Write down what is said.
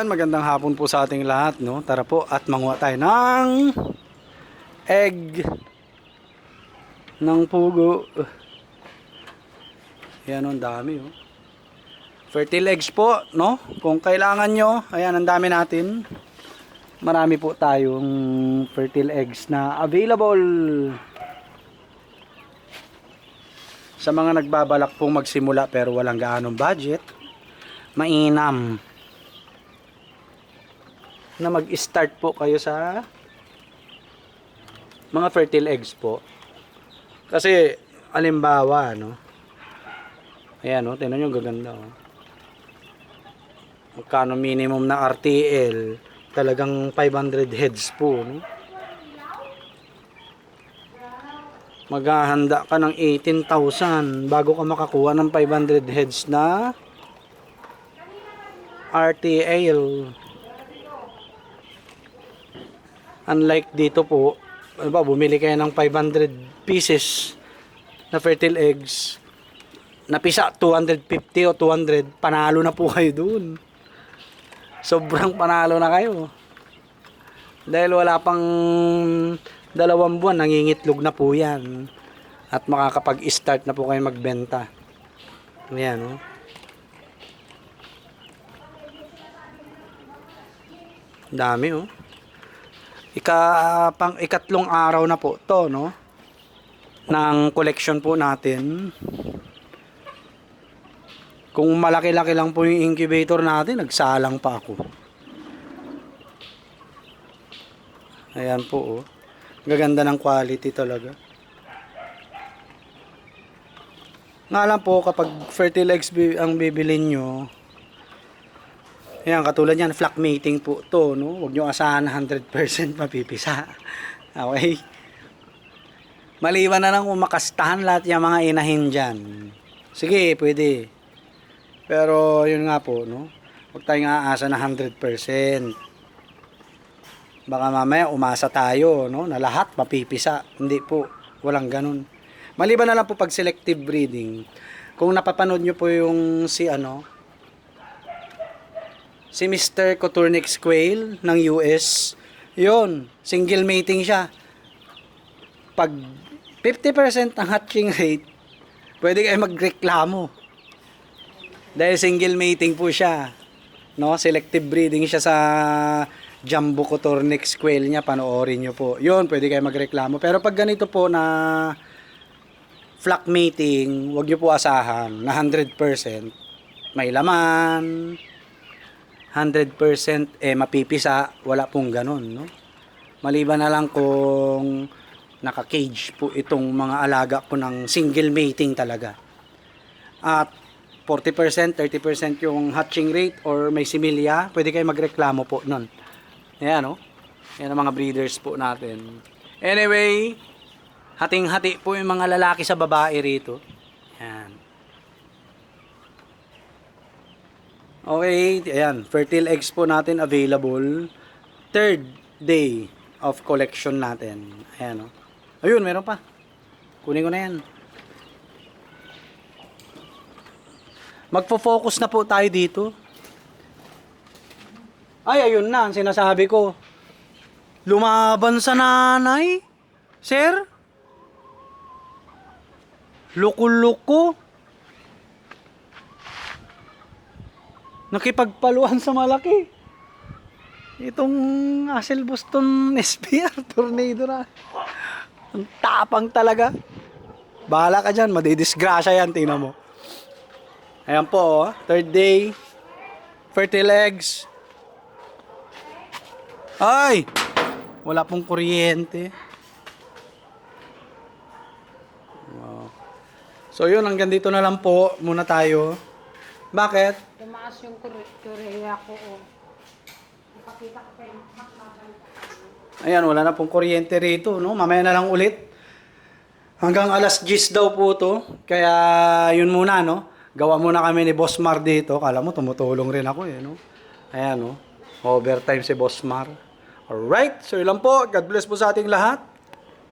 Ayan, magandang hapon po sa ating lahat, no? Tara po at manguha tayo ng egg ng pugo. Ayan, ang dami, oh. Fertile eggs po, no? Kung kailangan nyo, ayan, ang dami natin. Marami po tayong fertile eggs na available. Sa mga nagbabalak pong magsimula pero walang gaanong budget, mainam na mag-start po kayo sa mga fertile eggs po. Kasi halimbawa, no? Ayan, no? Tingnan nyo, gaganda, oh. Magkano minimum na RTL? Talagang 500 heads po, no? Maghahanda ka ng 18,000 bago ka makakuha ng 500 heads na RTL. Unlike dito po, ano ba, bumili kayo ng 500 pieces na fertile eggs, napisa 250 o 200, panalo na po kayo dun. Sobrang panalo na kayo. Dahil wala pang 2 buwan, nangingitlog na po yan. At makakapag-start na po kayo magbenta. Ayan, oh. Dami, oh. Ikatlong araw na po to, no? Ng collection po natin. Kung malaki-laki lang po yung incubator natin, nagsalang pa ako. Ayan po, oh. Gaganda ng quality talaga. Nga lang po, kapag fertile eggs ang bibilin nyo, ayan, katulad yan, flock mating po to, no? Huwag nyo asahan 100% mapipisa. Okay? Maliban na lang kung makastahan lahat yung mga inahin dyan. Sige, pwede. Pero, yun nga po, no? Huwag tayong aasa na 100%. Baka mamaya umasa tayo, no? Na lahat mapipisa. Hindi po. Walang ganun. Maliban na lang po pag selective breeding. Kung napapanood nyo po yung si Mr. Coturnix Quail ng US, yun, single mating siya. Pag 50% ang hatching rate, pwede kayo magreklamo. Dahil single mating po siya. No? Selective breeding siya sa Jumbo Coturnix Quail niya, panoorin nyo po. Yun, pwede kayo magreklamo. Pero pag ganito po na flock mating, huwag nyo po asahan na 100% may laman, 100% mapipisa, wala pong ganun, no? Maliban na lang kung naka-cage po itong mga alaga po ng single mating talaga. At 40%, 30% yung hatching rate or may similya, pwede kayo magreklamo po nun. Ayan, no? Yan ang mga breeders po natin. Anyway, hating-hati po yung mga lalaki sa babae rito. Ayan. Okay, ayan, fertile eggs po natin available. 3rd day of collection natin. Ayan, oh. Ayun, meron pa. Kunin ko na yan. Magfo-focus na po tayo dito. Ay, ayun na, ang sinasabi ko. Lumaban sa nanay. Sir? Luko-luko. Nakipagpaluhan sa malaki. Itong Asel Boston SPR tornado na. Ang tapang talaga. Bahala ka dyan, madidisgrasya yan, tingnan mo. Ayan po, oh. 3rd day. Fertile eggs. Ay! Wala pong kuryente. Wow. So yun, hanggang dito na lang po muna tayo. Bakit? Tumaas yung kureya ko, oh. Ipakita ko pa yung Ayan, wala na pong kuryente rito, no? Mamaya na lang ulit. Hanggang alas 10 daw po to. Kaya yun muna, no? Gawa muna kami ni Boss Mar dito. Kala mo, tumutulong rin ako, eh, no? Ayan, no? Overtime si Boss Mar. Alright, so yun lang po. God bless po sa ating lahat.